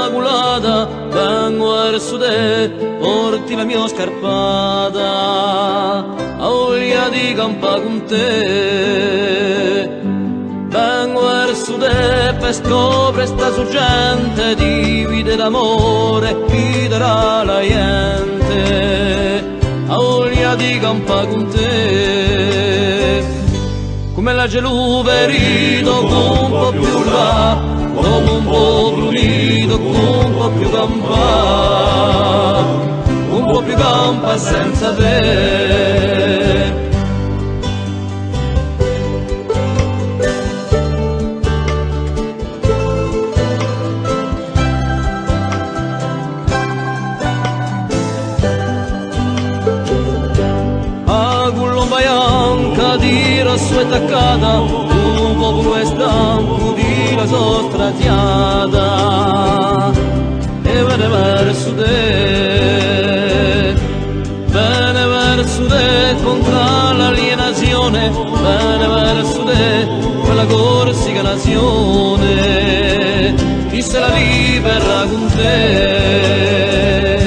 Immaculata, vengo verso te, porti la mia scarpata, a voglia di campare con te. Vengo verso te per scoprire sta sorgente di vita d'amore e chiederà la gente, a voglia di campare con te. Come la gelù verito con un po' più là, come un po' brunito, con un po' più campa, un po' più campa senza te. A colomba bianca di rosso e taccata, un po' come stampo di la sostratiata, e vene verso te, vene verso te contro l'alienazione, vene verso te quella corsica nazione, chi se la libera con te.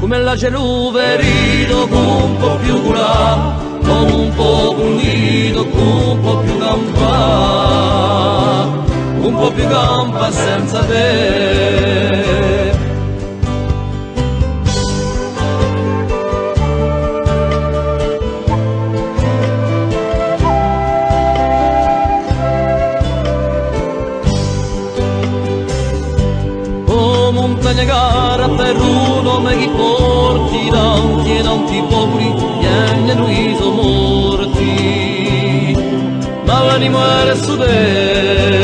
Come la gelù verito con un po' più culà, con un po' pulito, con un po' più campa, un po' più campa senza te. Oh montagna cara per un nome che porti tanti popoli, viene noi sono morti, ma venimo verso te.